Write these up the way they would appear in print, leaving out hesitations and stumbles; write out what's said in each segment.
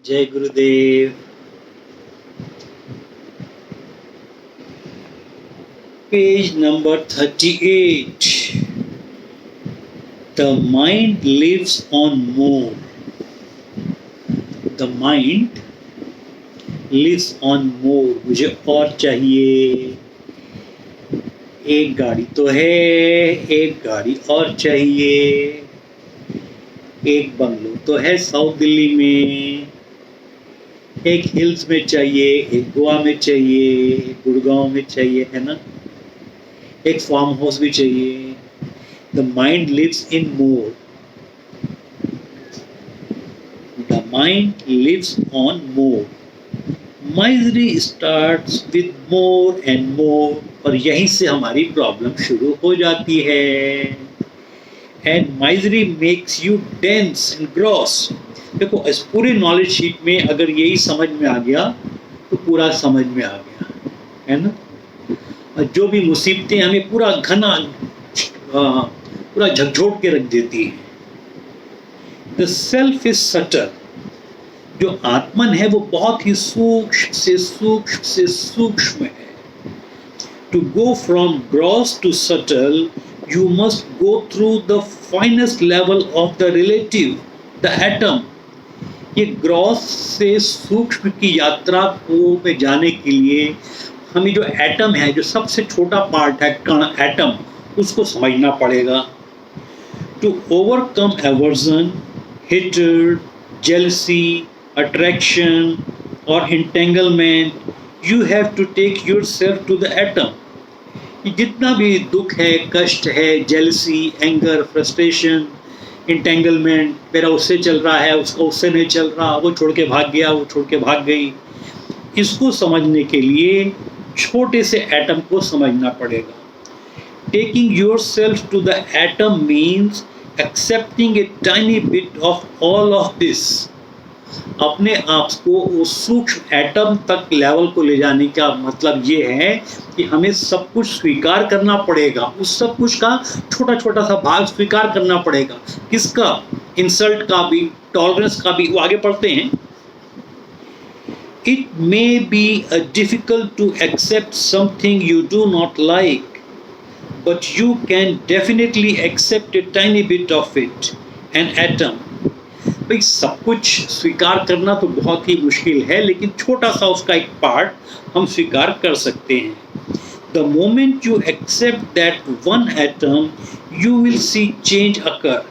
जय गुरुदेव। Page number 38। The mind lives on more. The mind lives on more. मुझे और चाहिए। एक गाड़ी तो है, एक गाड़ी और चाहिए। एक बंगलो तो है साउथ दिल्ली में, एक हिल्स में चाहिए, एक गोवा में चाहिए, एक गुड़गांव में चाहिए, है ना। एक फार्म हाउस भी चाहिए। The mind lives in more. The mind lives on more. Misery starts with more and more, और यहीं से हमारी प्रॉब्लम शुरू हो जाती है। And misery makes you dense and gross. देखो, इस पूरे नॉलेज शीट में अगर यही समझ में आ गया तो पूरा समझ में आ गया, है ना। और जो भी मुसीबतें हमें पूरा घना पूरा झकझोर के रख देती है। The self is subtle. जो आत्मन है वो बहुत ही सूक्ष्म से सूक्ष्म है। To go from gross to subtle you must go through the finest level of the relative, the atom. ये ग्रॉस से सूक्ष्म की यात्रा को में जाने के लिए हमें जो एटम है, जो सबसे छोटा पार्ट है कण, एटम, उसको समझना पड़ेगा। To overcome aversion, hatred, jealousy, attraction or entanglement, you have to take yourself to the atom. ये जितना भी दुख है, कष्ट है, जेलसी, एंगर, फ्रस्ट्रेशन, इंटेंगलमेंट, मेरा उससे चल रहा है, उसका उससे नहीं चल रहा, वो छोड़ के भाग गया, वो छोड़ के भाग गई, इसको समझने के लिए छोटे से एटम को समझना पड़ेगा। Taking yourself to the atom means accepting a tiny bit of all of this. अपने आप को उस सूक्ष्म एटम तक लेवल को ले जाने का मतलब ये है कि हमें सब कुछ स्वीकार करना पड़ेगा। उस सब कुछ का छोटा छोटा सा भाग स्वीकार करना पड़ेगा। किसका? इंसल्ट का भी, टॉलरेंस का भी। वो आगे पढ़ते हैं, it may be difficult to accept something you do not like, but you can definitely accept a tiny bit of it, an atom. भाई, सब कुछ स्वीकार करना तो बहुत ही मुश्किल है, लेकिन छोटा सा उसका एक पार्ट हम स्वीकार कर सकते हैं। The moment you accept that one atom you will see change occur.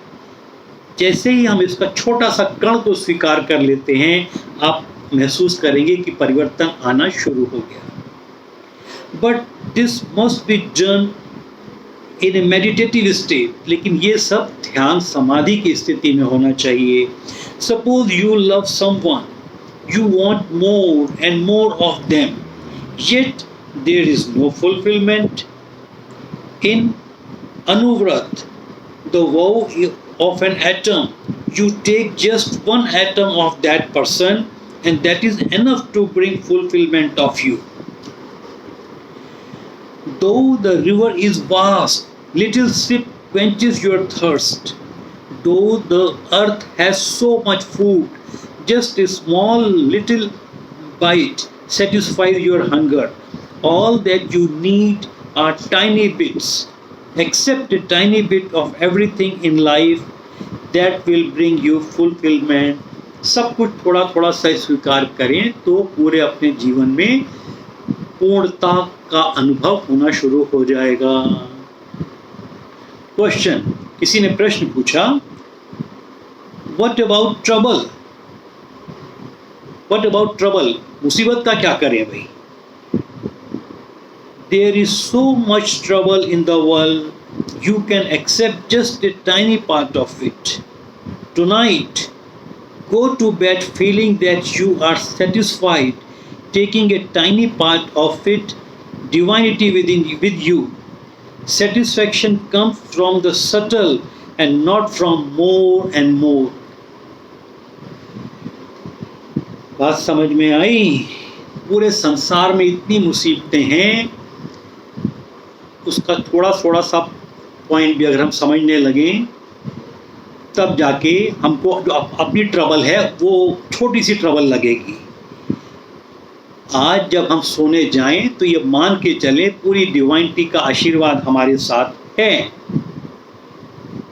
जैसे ही हम इसका छोटा सा कण को स्वीकार कर लेते हैं, आप महसूस करेंगे कि परिवर्तन आना शुरू हो गया। But this must be done in A meditative state. लेकिन ये सब ध्यान समाधि की स्थिति में होना चाहिए। Suppose you love someone, you want more and more of them, yet there is no fulfilment. In Anuvrat, the vow of an atom, you take just one atom of that person and that is enough to bring fulfillment of you. Though the river is vast, little sip quenches your thirst. Though the earth has so much food, just a small little bite satisfies your hunger. All that you need are tiny bits. Accept a tiny bit of everything in life, that will bring you fulfillment. सब कुछ थोड़ा थोड़ा सा स्वीकार करें तो पूरे अपने जीवन में पूर्णता का अनुभव होना शुरू हो जाएगा। क्वेश्चन, किसी ने प्रश्न पूछा, what about trouble? What about trouble? मुसीबत का क्या करें भाई? There is so much trouble in the world, you can accept just a tiny part of it. Tonight, go to bed feeling that you are satisfied, taking a tiny part of it, divinity with you. Satisfaction comes from the subtle and not from more and more. बात समझ में आई? पूरे संसार में इतनी मुसीबतें हैं, उसका थोड़ा थोड़ा सा पॉइंट भी अगर हम समझने लगें तब जाके हमको जो अपनी ट्रबल है वो छोटी सी ट्रबल लगेगी। आज जब हम सोने जाएं तो ये मान के चलें पूरी डिवाइनिटी का आशीर्वाद हमारे साथ है।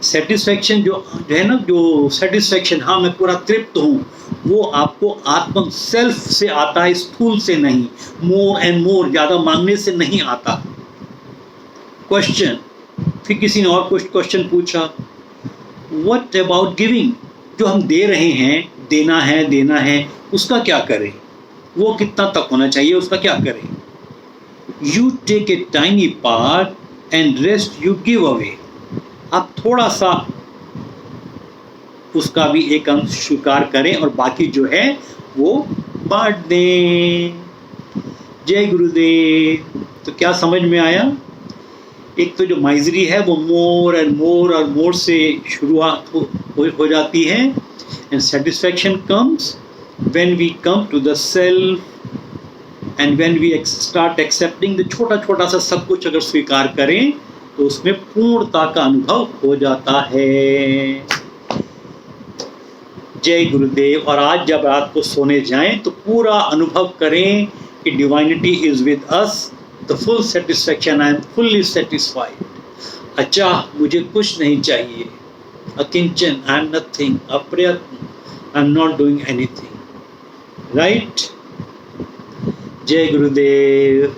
सेटिस्फैक्शन जो है ना, जो सेटिस्फैक्शन, हाँ मैं पूरा तृप्त हूँ, वो आपको आत्म सेल्फ से आता है, स्थूल से नहीं। मोर एंड मोर ज़्यादा मांगने से नहीं आता। क्वेश्चन, फिर किसी ने और कुछ क्वेश्चन पूछा, व्हाट अबाउट गिविंग? जो हम दे रहे हैं, देना है, उसका क्या करें? वो कितना तक होना चाहिए, उसका क्या करें? You take a tiny part and rest you give away. आप थोड़ा सा उसका भी एक अंश स्वीकार करें और बाकी जो है वो बांट दें। जय गुरुदेव। तो क्या समझ में आया? एक तो जो माइजरी है वो मोर एंड मोर और मोर से शुरुआत हो जाती है, and satisfaction comes when we come to the self and when we start accepting the छोटा छोटा सा सब कुछ अगर स्वीकार करें तो उसमें पूर्णता का अनुभव हो जाता है। जय गुरुदेव। और आज जब रात को सोने जाएं तो पूरा अनुभव करें कि divinity is with us, the full satisfaction, I am fully satisfied. अच्छा, मुझे कुछ नहीं चाहिए, अकिंचन, आई एम नथिंग, अप्रयत्न, I am not doing anything. Right? जय गुरुदेव।